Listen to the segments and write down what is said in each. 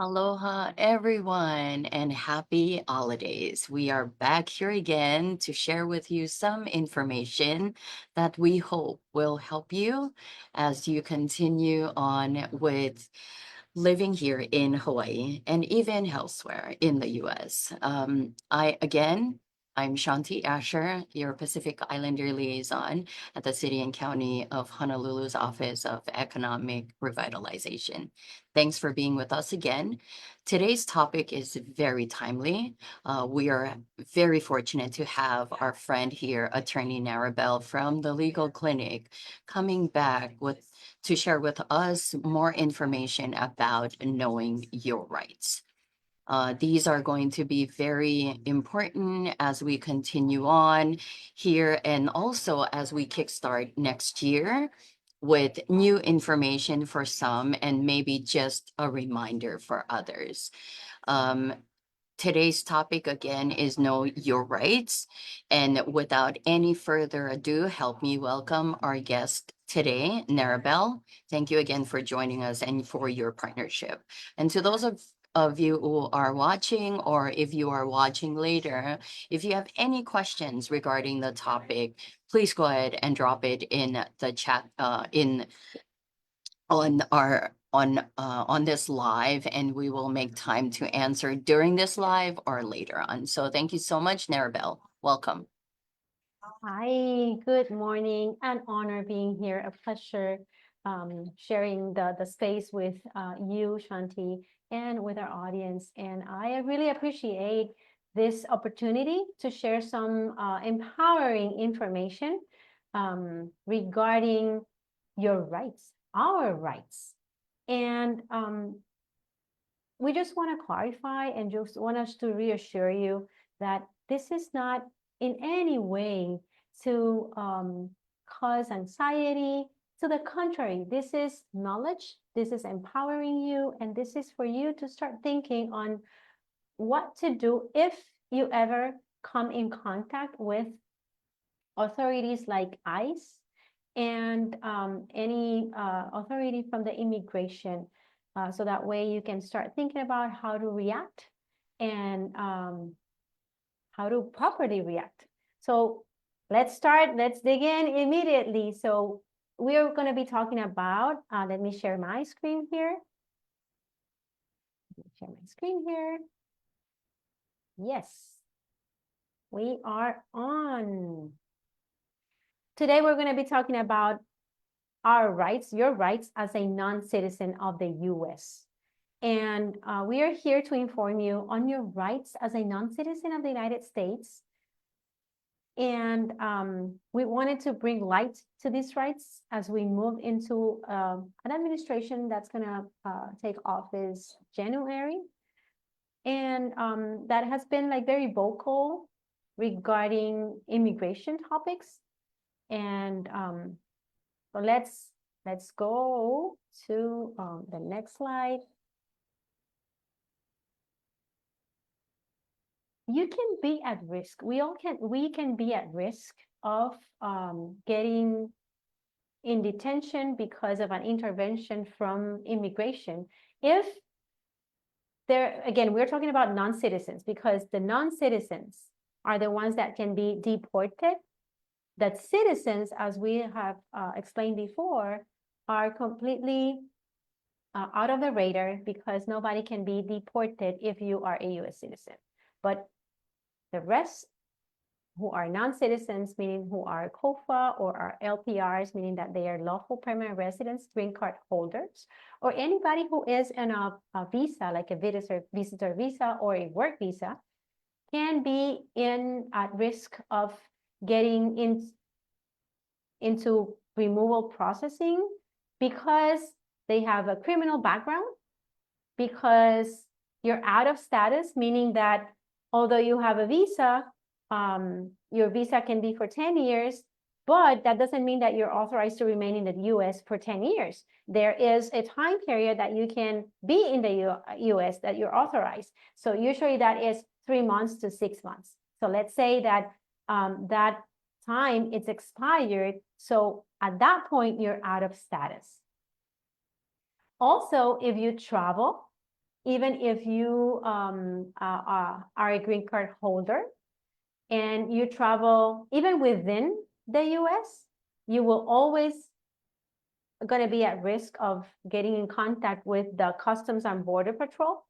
Aloha, everyone, and happy holidays. We are back here again to share with you some information that we hope will help you as you continue on with living here in Hawaii and even elsewhere in the US. I'm Shanti Asher, your Pacific Islander liaison at the City and County of Honolulu's Office of Economic Revitalization. Thanks for being with us again. Today's topic is very timely. We are very fortunate to have our friend here, Attorney Narabelle from the Legal Clinic, coming back to share with us more information about knowing your rights. These are going to be very important as we continue on here and also as we kickstart next year with new information for some and maybe just a reminder for others. Um, Today's topic again is Know Your Rights. And without any further ado, help me welcome our guest today, Narabelle. Thank you again for joining us and for your partnership. And to those of you who are watching, or if you are watching later, if you have any questions regarding the topic, please go ahead and drop it in the chat in on this live, and we will make time to answer during this live or later on. So thank you so much, Narabelle. Welcome. Hi, good morning. An honor being here. A pleasure sharing the space with you, Shanti, and with our audience. And I really appreciate this opportunity to share some empowering information regarding your rights, our rights. And we just want to clarify and just want us to reassure you that this is not in any way to cause anxiety. To the contrary, this is knowledge, this is empowering you, and this is for you to start thinking on what to do if you ever come in contact with authorities like ICE and any authority from the immigration. So that way you can start thinking about how to react and how to properly react. So let's dig in immediately. So we're going to be talking about, let me share my screen here. Let me share my screen here. Yes, we are on. Today we're going to be talking about our rights, your rights as a non-citizen of the US. And we are here to inform you on your rights as a non-citizen of the United States. And we wanted to bring light to these rights as we move into an administration that's going to take office January. And that has been like very vocal regarding immigration topics. And so let's go to the next slide. You can be at risk. We can be at risk of getting in detention because of an intervention from immigration. If there, again, we're talking about non-citizens because the non-citizens are the ones that can be deported. That citizens, as we have explained before, are completely out of the radar because nobody can be deported if you are a US citizen. But the rest who are non-citizens, meaning who are COFA or are LPRs, meaning that they are lawful permanent residents, green card holders, or anybody who is on a visa, like a visitor visa or a work visa, can be at risk of getting into removal processing because they have a criminal background, because you're out of status, meaning that although you have a visa, your visa can be for 10 years, but that doesn't mean that you're authorized to remain in the US for 10 years. There is a time period that you can be in the US that you're authorized. So usually that is 3 months to 6 months. So let's say that that time it's expired. So at that point, you're out of status. Also, if you travel even if you are a green card holder and you travel even within the US, you will always going to be at risk of getting in contact with the Customs and Border Patrol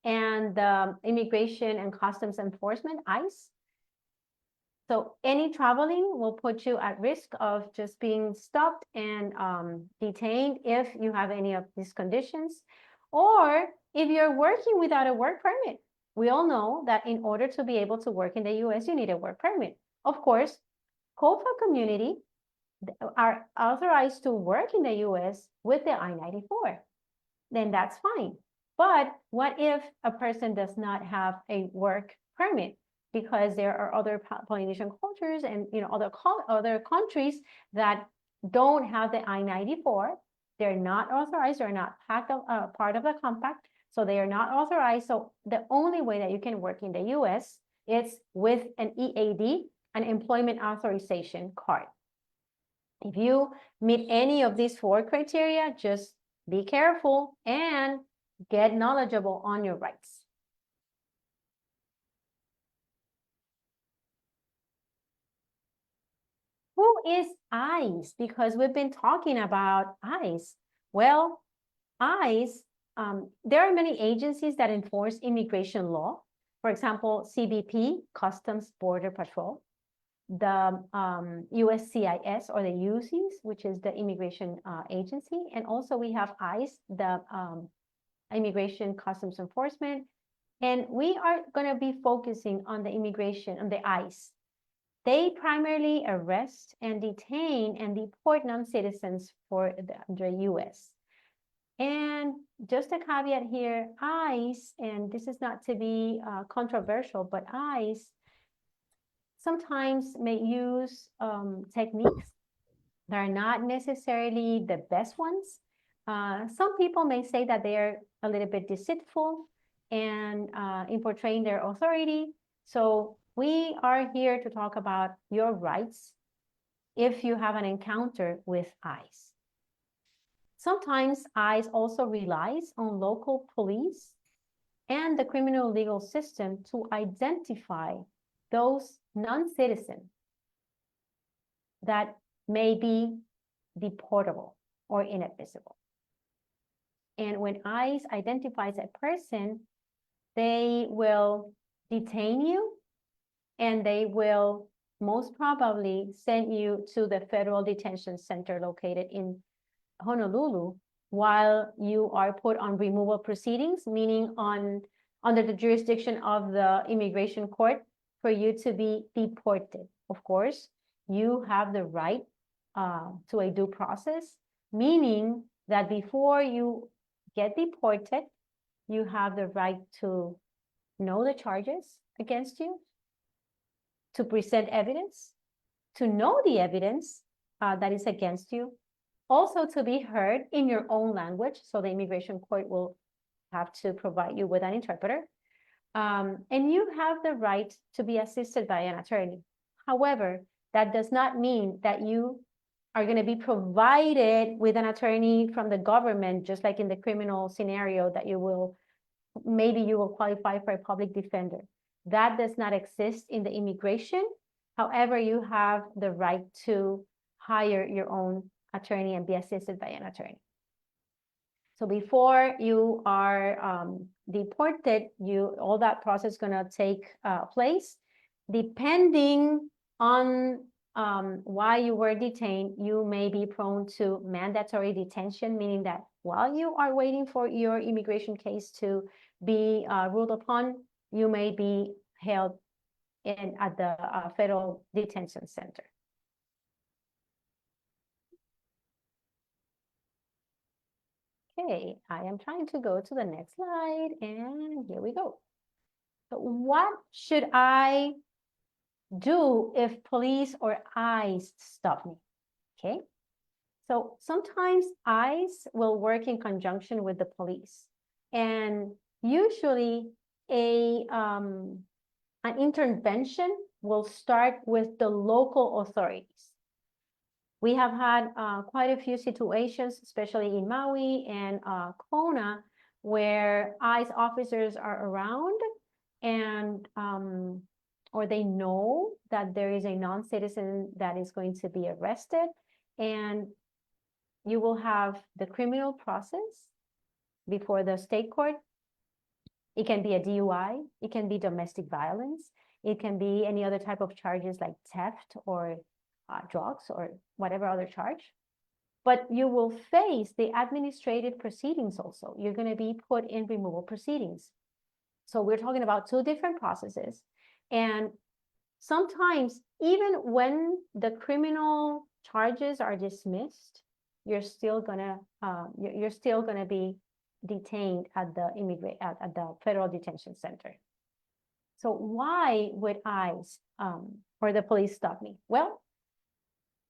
and the Immigration and Customs Enforcement, ICE. So any traveling will put you at risk of just being stopped and detained if you have any of these conditions, or if you're working without a work permit. We all know that in order to be able to work in the US, you need a work permit. Of course, COFA community are authorized to work in the US with the I-94, then that's fine. But what if a person does not have a work permit? Because there are other Polynesian cultures and other countries that don't have the I-94. They're not authorized, they're not part of the compact, so they are not authorized. So the only way that you can work in the US is with an EAD, an employment authorization card. If you meet any of these 4 criteria, just be careful and get knowledgeable on your rights. Who is ICE? Because we've been talking about ICE. Well, ICE, there are many agencies that enforce immigration law. For example, CBP, Customs Border Patrol, the USCIS or the UCIS, which is the immigration agency. And also we have ICE, the Immigration Customs Enforcement. And we are going to be focusing on the immigration, on the ICE. They primarily arrest and detain and deport non-citizens for the US. And just a caveat here, ICE, and this is not to be controversial, but ICE sometimes may use techniques that are not necessarily the best ones. Some people may say that they're a little bit deceitful and in portraying their authority. So we are here to talk about your rights if you have an encounter with ICE. Sometimes ICE also relies on local police and the criminal legal system to identify those non-citizens that may be deportable or inadmissible. And when ICE identifies a person, they will detain you and they will most probably send you to the federal detention center located in Honolulu while you are put on removal proceedings, meaning under the jurisdiction of the immigration court for you to be deported. Of course, you have the right to a due process, meaning that before you get deported, you have the right to know the charges against you, to present evidence, to know the evidence that is against you, also to be heard in your own language. So the immigration court will have to provide you with an interpreter. And you have the right to be assisted by an attorney. However, that does not mean that you are going to be provided with an attorney from the government, just like in the criminal scenario that maybe you will qualify for a public defender. That does not exist in the immigration. However, you have the right to hire your own attorney and be assisted by an attorney. So before you are deported, all that process is going to take place. Depending on why you were detained, you may be prone to mandatory detention, meaning that while you are waiting for your immigration case to be ruled upon, you may be held at the federal detention center. Okay, I am trying to go to the next slide, and here we go. So what should I do if police or ICE stop me? Okay, so sometimes ICE will work in conjunction with the police, and usually an intervention will start with the local authorities. We have had quite a few situations, especially in Maui and Kona, where ICE officers are around and or they know that there is a non-citizen that is going to be arrested, and you will have the criminal process before the state court. It can be a DUI, it can be domestic violence, it can be any other type of charges like theft or drugs or whatever other charge. But you will face the administrative proceedings also. You're going to be put in removal proceedings. So we're talking about two different processes. And sometimes, even when the criminal charges are dismissed, you're still gonna be detained at the federal detention center. So why would ICE or the police stop me? Well,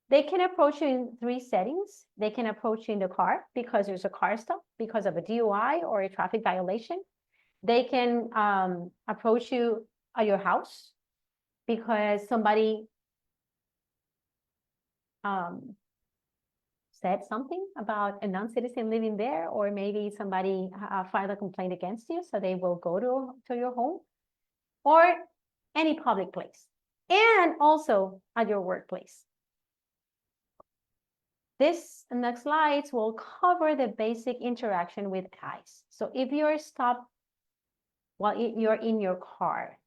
they can approach you in three settings. They can approach you in the car because there's a car stop because of a DUI or a traffic violation. They can approach you at your house because somebody said something about a non-citizen living there, or maybe somebody filed a complaint against you, so they will go to your home, or any public place, and also at your workplace. This next slides will cover the basic interaction with ICE. So if you're stopped while you're in your car,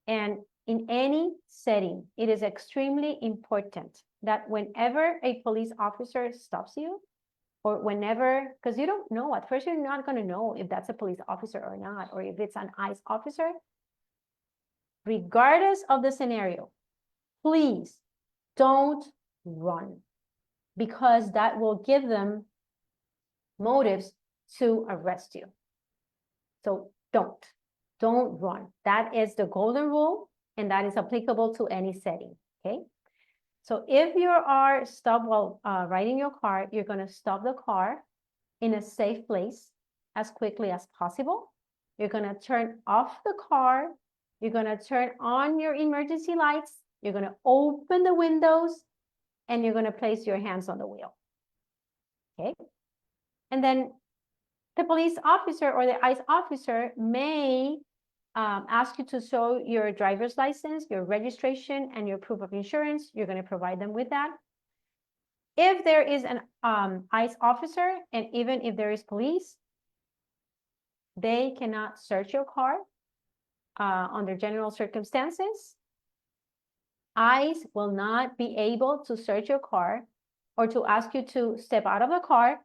and in any setting, it is extremely important that whenever a police officer stops you, or whenever, because you don't know, at first you're not going to know if that's a police officer or not, or if it's an ICE officer, regardless of the scenario, please don't run, because that will give them motives to arrest you. So don't run. That is the golden rule, and that is applicable to any setting, okay? So if you are stopped while riding your car, you're going to stop the car in a safe place as quickly as possible. You're going to turn off the car. You're going to turn on your emergency lights. You're going to open the windows, and you're going to place your hands on the wheel, okay? And then the police officer or the ICE officer may ask you to show your driver's license, your registration, and your proof of insurance. You're going to provide them with that. If there is an ICE officer, and even if there is police, they cannot search your car under general circumstances. ICE will not be able to search your car or to ask you to step out of the car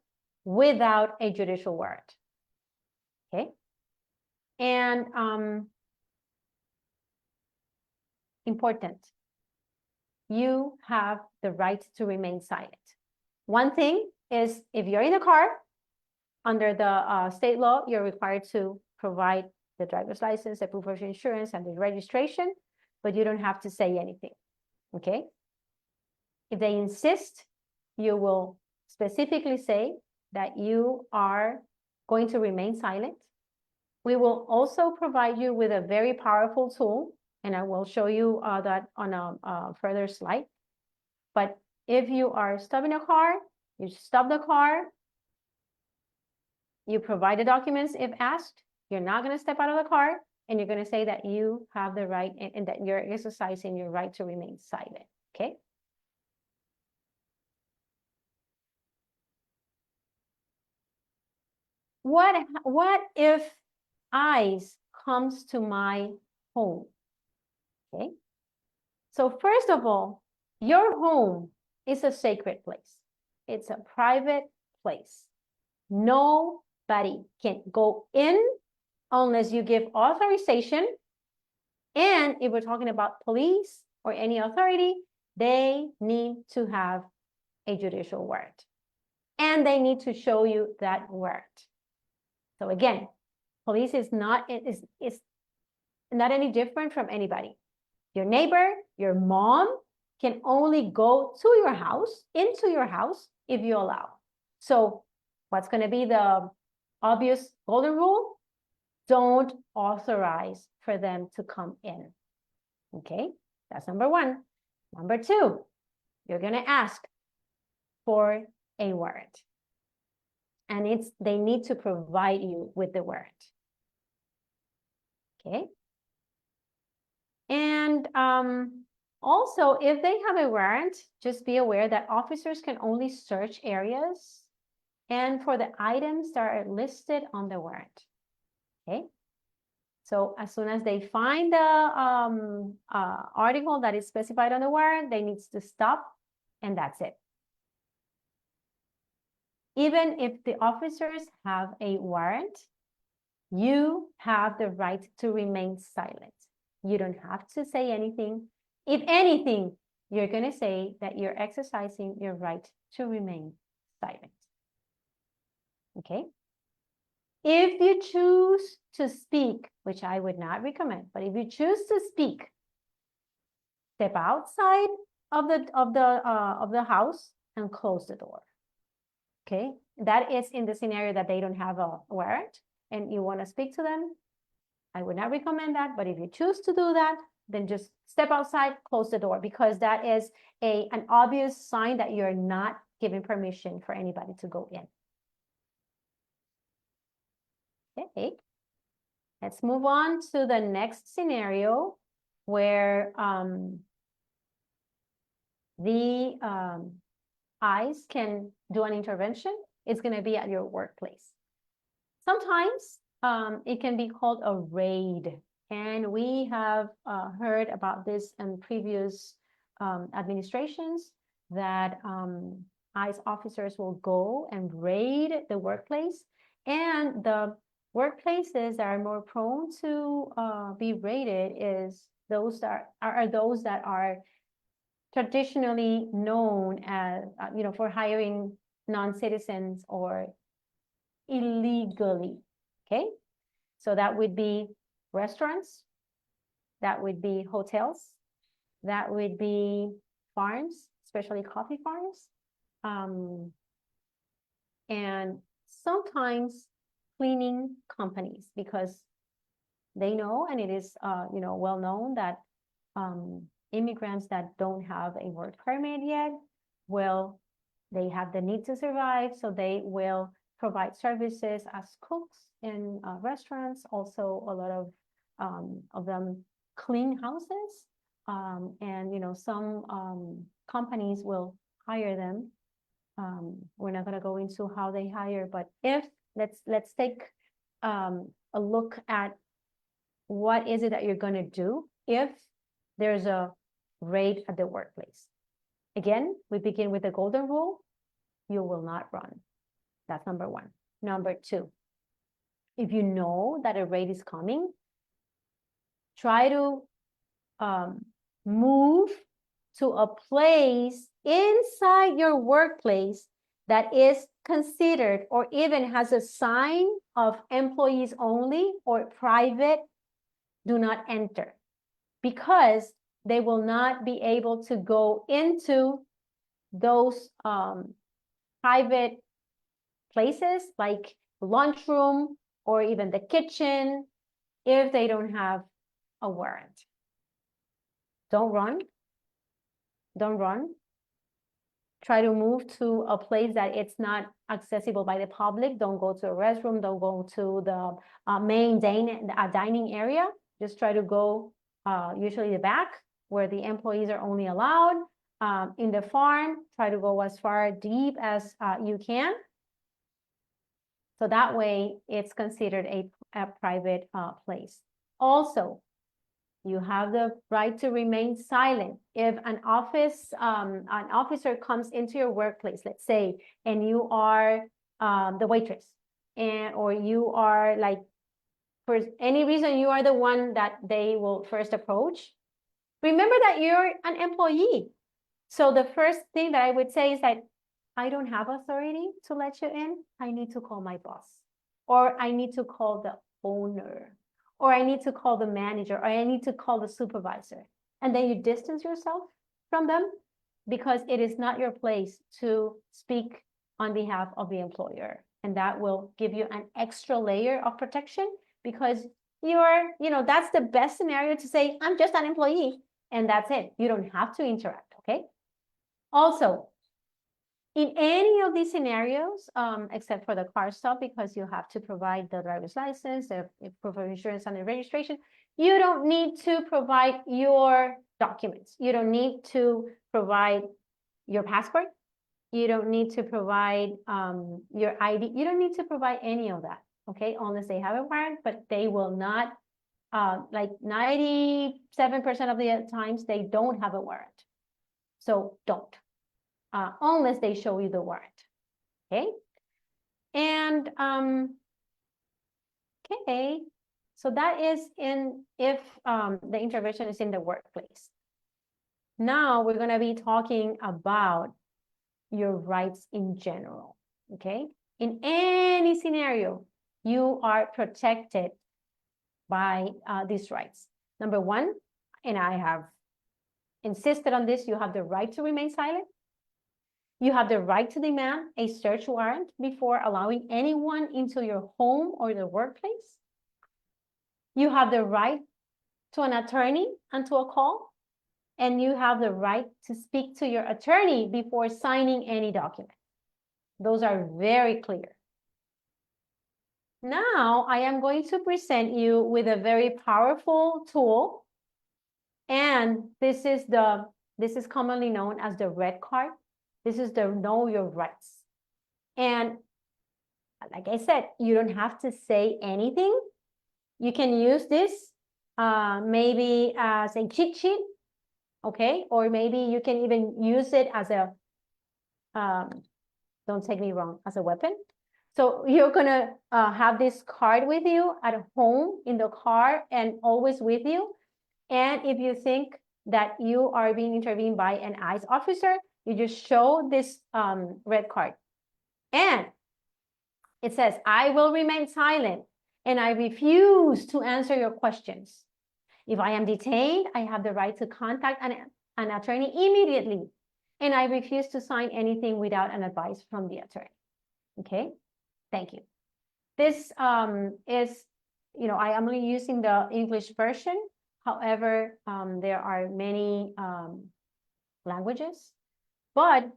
without a judicial warrant, okay? And important, you have the right to remain silent. One thing is, if you're in a car, under the state law, you're required to provide the driver's license, the proof of insurance, and the registration, but you don't have to say anything, okay? If they insist, you will specifically say that you are going to remain silent. We will also provide you with a very powerful tool, and I will show you that on a further slide. But if you are stopping a car, you stop the car, you provide the documents if asked, you're not going to step out of the car, and you're going to say that you have the right and that you're exercising your right to remain silent, okay? What if ICE comes to my home? Okay. So first of all, your home is a sacred place. It's a private place. Nobody can go in unless you give authorization. And if we're talking about police or any authority, they need to have a judicial warrant. And they need to show you that warrant. So again, police is not any different from anybody. Your neighbor, your mom can only go to your house, into your house, if you allow. So what's going to be the obvious golden rule? Don't authorize for them to come in. Okay, that's number one. Number two, you're going to ask for a warrant. and they need to provide you with the warrant. Okay. And also, if they have a warrant, just be aware that officers can only search areas and for the items that are listed on the warrant. Okay. So as soon as they find the article that is specified on the warrant, they need to stop, and that's it. Even if the officers have a warrant, you have the right to remain silent. You don't have to say anything. If anything, you're going to say that you're exercising your right to remain silent. Okay? If you choose to speak, which I would not recommend, but if you choose to speak, step outside of the house and close the door. Okay? That is in the scenario that they don't have a warrant and you want to speak to them. I would not recommend that, but if you choose to do that, then just step outside, close the door, because that is an obvious sign that you're not giving permission for anybody to go in. Okay, let's move on to the next scenario where the ICE can do an intervention. It's going to be at your workplace. Sometimes it can be called a raid. And we have heard about this in previous administrations that ICE officers will go and raid the workplace. And the workplaces that are more prone to be raided is those that are traditionally known as, for hiring non-citizens or illegally, okay? So that would be restaurants, that would be hotels, that would be farms, especially coffee farms, and sometimes cleaning companies, because they know, and it is well known that immigrants that don't have a work permit yet, well, they have the need to survive, so they will provide services as cooks in restaurants. Also, a lot of them clean houses, and some companies will hire them. We're not going to go into how they hire, but if let's take a look at what is it that you're going to do if there's a raid at the workplace. Again, we begin with the golden rule: you will not run. That's number one. Number two, if you know that a raid is coming, try to move to a place inside your workplace that is considered or even has a sign of employees only or private, do not enter, because they will not be able to go into those private places like lunchroom or even the kitchen if they don't have a warrant. Don't run. Don't run. Try to move to a place that it's not accessible by the public. Don't go to a restroom. Don't go to the main dining area. Just try to go usually the back where the employees are only allowed. In the farm, try to go as far deep as you can. So that way it's considered a private place. Also, you have the right to remain silent. If an officer comes into your workplace, let's say, and you are the waitress, or you are like, for any reason, you are the one that they will first approach, remember that you're an employee. So the first thing that I would say is that I don't have authority to let you in. I need to call my boss, or I need to call the owner, or I need to call the manager, or I need to call the supervisor. And then you distance yourself from them, because it is not your place to speak on behalf of the employer. And that will give you an extra layer of protection, because that's the best scenario to say, I'm just an employee, and that's it. You don't have to interact, okay? Also, In any of these scenarios, except for the car stop, because you have to provide the driver's license, the proof of insurance, and the registration, you don't need to provide your documents. You don't need to provide your passport. You don't need to provide your ID. You don't need to provide any of that, okay? Unless they have a warrant, but they will not, like 97% of the times, they don't have a warrant. So don't, unless they show you the warrant, okay? And, okay, so that is if the intervention is in the workplace. Now we're gonna be talking about your rights in general, okay? In any scenario, you are protected by these rights. Number one, and I have insisted on this, you have the right to remain silent. You have the right to demand a search warrant before allowing anyone into your home or the workplace. You have the right to an attorney and to a call. And you have the right to speak to your attorney before signing any document. Those are very clear. Now, I am going to present you with a very powerful tool. And this is commonly known as the red card. This is the Know Your Rights. And like I said, you don't have to say anything. You can use this maybe as a cheat sheet, okay? Or maybe you can even use it as a, don't take me wrong, as a weapon. So you're gonna have this card with you at home, in the car, and always with you. And if you think that you are being intervened by an ICE officer, you just show this red card. And it says, I will remain silent and I refuse to answer your questions. If I am detained, I have the right to contact an attorney immediately. And I refuse to sign anything without an advice from the attorney. Okay, thank you. This is, I am only using the English version. However, there are many languages, but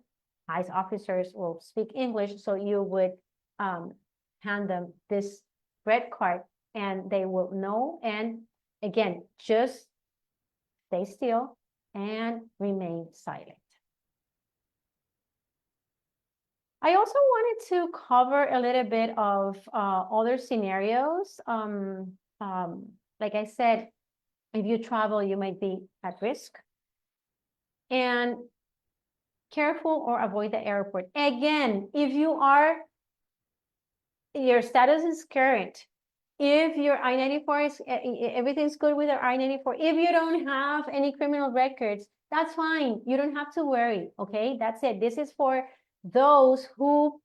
ICE officers will speak English, so you would hand them this red card and they will know. And again, just stay still and remain silent. I also wanted to cover a little bit of other scenarios. Like I said, if you travel, you might be at risk. And careful or avoid the airport. Again, if your status is current, if your I-94 is, everything's good with your I-94, if you don't have any criminal records, that's fine. You don't have to worry, okay? That's it. This is for those who,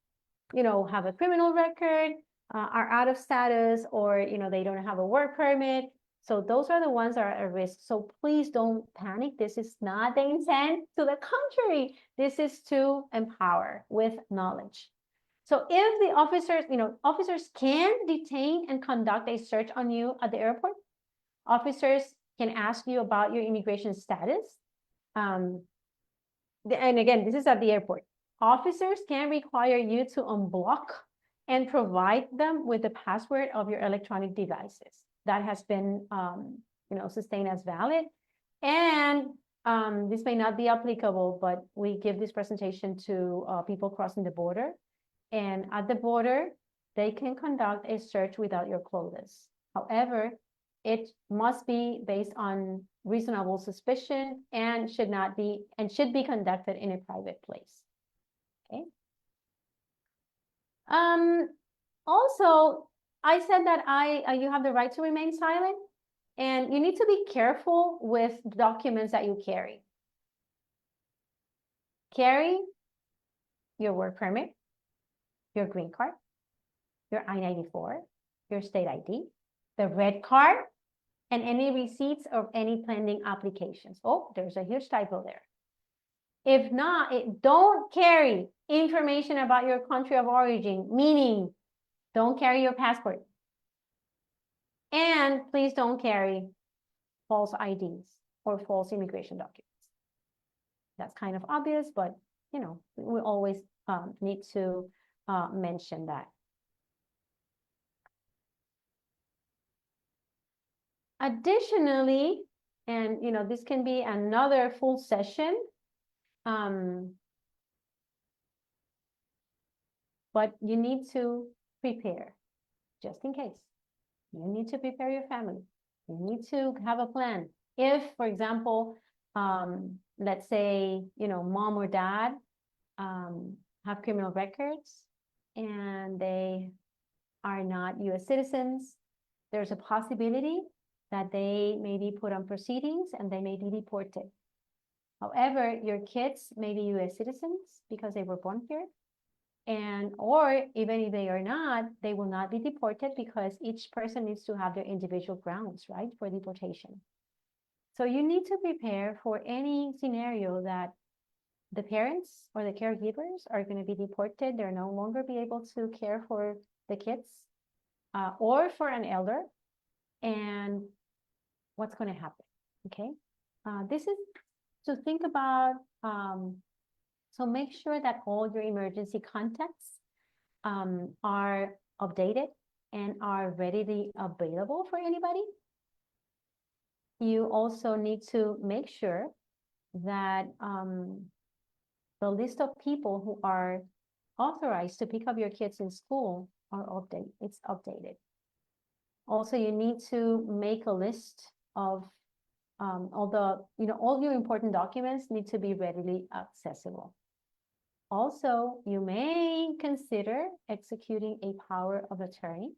have a criminal record, are out of status, or, they don't have a work permit. So those are the ones that are at risk. So please don't panic. This is not the intent. To the contrary, this is to empower with knowledge. So if the officers, officers can detain and conduct a search on you at the airport. Officers can ask you about your immigration status. And again, this is at the airport. Officers can require you to unblock and provide them with the password of your electronic devices. That has been, sustained as valid. And this may not be applicable, but we give this presentation to people crossing the border. And at the border, they can conduct a search without your clothes. However, it must be based on reasonable suspicion and should be conducted in a private place. Okay. Also, I said that you have the right to remain silent, and you need to be careful with documents that you carry. Carry your work permit, your green card, your I-94, your state ID, the red card, and any receipts of any pending applications. Oh, there's a huge typo there. If not, don't carry information about your country of origin, meaning don't carry your passport. And please don't carry false IDs or false immigration documents. That's kind of obvious, but we always need to mention that. Additionally, and this can be another full session, but you need to prepare just in case. You need to prepare your family. You need to have a plan. If, for example, let's say, mom or dad have criminal records and they are not US citizens, there's a possibility that they may be put on proceedings and they may be deported. However, your kids may be US citizens because they were born here, or even if they are not, they will not be deported because each person needs to have their individual grounds, right, for deportation. So you need to prepare for any scenario that the parents or the caregivers are going to be deported. They'll no longer be able to care for the kids or for an elder, and what's going to happen, okay? This is to think about, so make sure that all your emergency contacts are updated and are readily available for anybody. You also need to make sure that the list of people who are authorized to pick up your kids in school are updated. Also, you need to make a list of all your important documents need to be readily accessible. Also, you may consider executing a power of attorney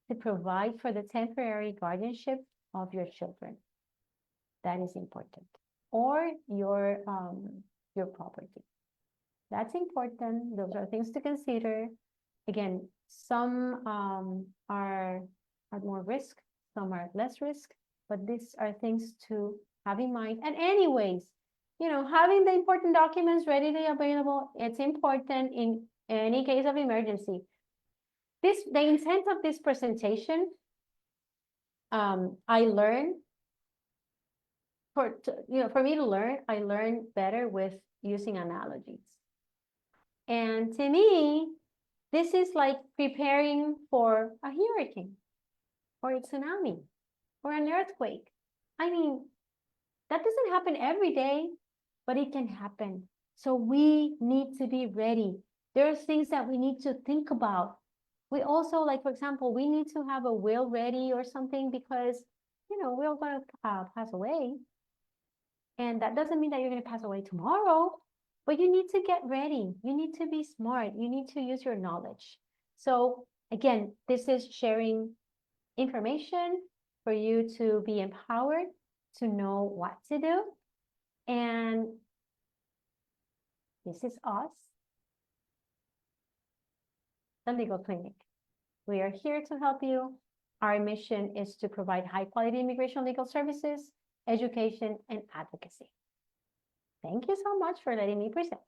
to provide for the temporary guardianship of your children. That is important. Or your property. That's important. Those are things to consider. Again, some are at more risk, some are at less risk, but these are things to have in mind. And anyways, having the important documents readily available, it's important in any case of emergency. The intent of this presentation, I learned, for me to learn, I learn better with using analogies. And to me, this is like preparing for a hurricane or a tsunami or an earthquake. I mean, that doesn't happen every day, but it can happen. So we need to be ready. There are things that we need to think about. We also, like, for example, we need to have a will ready or something because, we're all going to pass away. And that doesn't mean that you're going to pass away tomorrow, but you need to get ready. You need to be smart. You need to use your knowledge. So again, this is sharing information for you to be empowered to know what to do. And this is us, the Legal Clinic. We are here to help you. Our mission is to provide high-quality immigration legal services, education, and advocacy. Thank you so much for letting me present.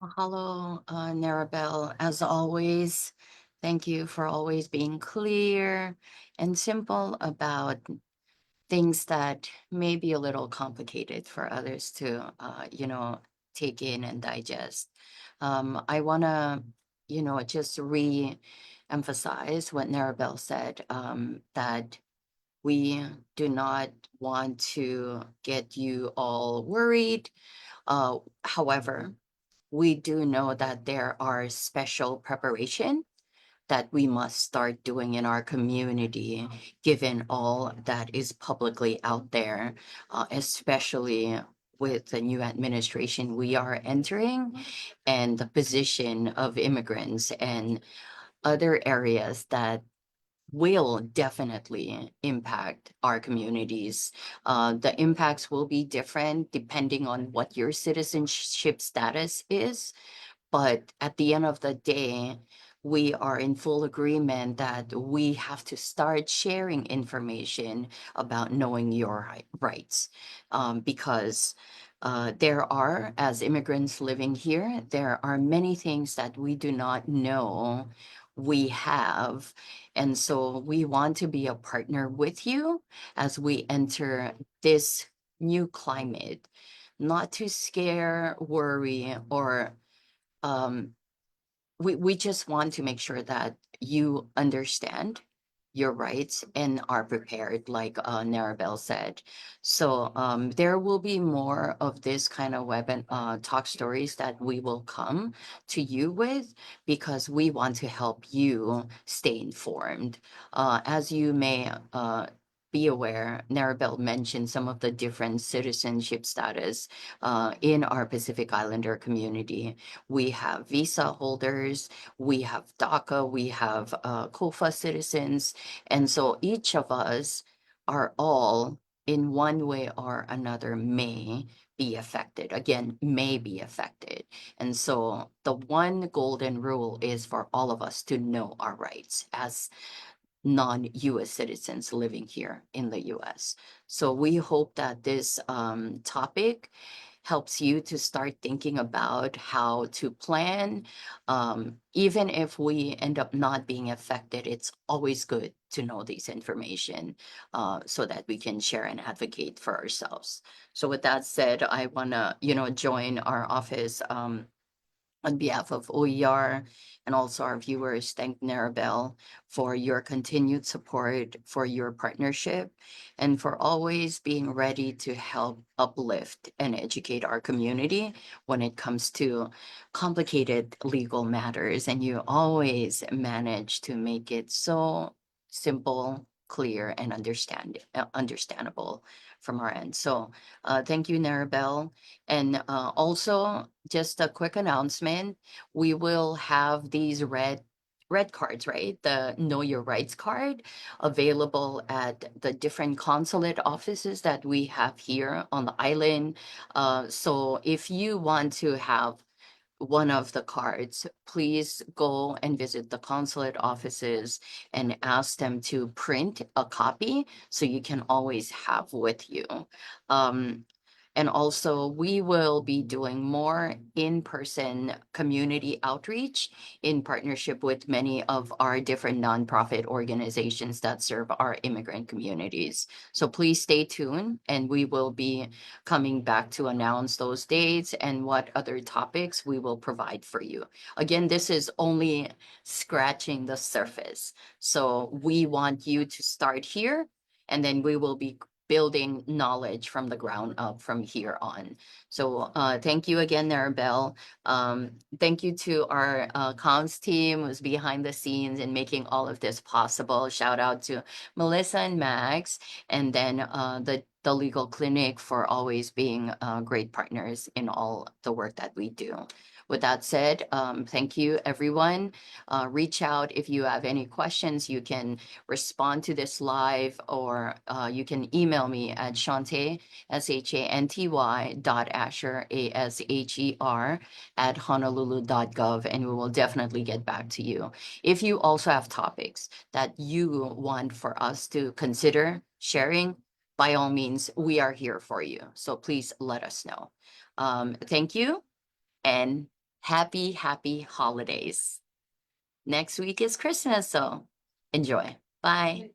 Mahalo, Narabel. As always, thank you for always being clear and simple about things that may be a little complicated for others to, take in and digest. I want to, just re-emphasize what Narabel said, that we do not want to get you all worried. However, we do know that there are special preparation that we must start doing in our community, given all that is publicly out there, especially with the new administration we are entering and the position of immigrants and other areas that will definitely impact our communities. The impacts will be different depending on what your citizenship status is. But at the end of the day, we are in full agreement that we have to start sharing information about knowing your rights. Because there are, as immigrants living here, there are many things that we do not know we have. And so we want to be a partner with you as we enter this new climate not to scare, worry, or um, we just want to make sure that you understand your rights and are prepared, like Narabelle said. So there will be more of this kind of talk stories that we will come to you with, because we want to help you stay informed. As you may be aware, Narabelle mentioned some of the different citizenship status in our Pacific Islander community. We have visa holders, we have DACA, we have COFA citizens. And so each of us are all, in one way or another, may be affected. Again, may be affected. And so the one golden rule is for all of us to know our rights as non-US citizens living here in the US. So we hope that this topic helps you to start thinking about how to plan. Even if we end up not being affected, it's always good to know this information so that we can share and advocate for ourselves. So with that said, I want to, join our office on behalf of OER and also our viewers, thank Narabelle for your continued support, for your partnership, and for always being ready to help uplift and educate our community when it comes to complicated legal matters. And you always manage to make it so simple, clear, and understandable from our end. So thank you, Narabelle. And also, just a quick announcement, we will have these red cards, right? The Know Your Rights card available at the different consulate offices that we have here on the island. So if you want to have one of the cards, please go and visit the consulate offices and ask them to print a copy so you can always have with you. Um, and also, we will be doing more in-person community outreach in partnership with many of our different nonprofit organizations that serve our immigrant communities. So please stay tuned, and we will be coming back to announce those dates and what other topics we will provide for you. Again, this is only scratching the surface. So we want you to start here, and then we will be building knowledge from the ground up from here on. So thank you again, Narabelle. Thank you to our comms team who's behind the scenes and making all of this possible. Shout out to Melissa and Max, and then the legal clinic for always being great partners in all the work that we do. With that said, thank you, everyone. Reach out if you have any questions. You can respond to this live, or you can email me at Shantae, SHANTY .Asher, ASHER at honolulu.gov, and we will definitely get back to you. If you also have topics that you want for us to consider sharing, by all means, we are here for you. So please let us know. Thank you, and happy holidays. Next week is Christmas, so enjoy. Bye.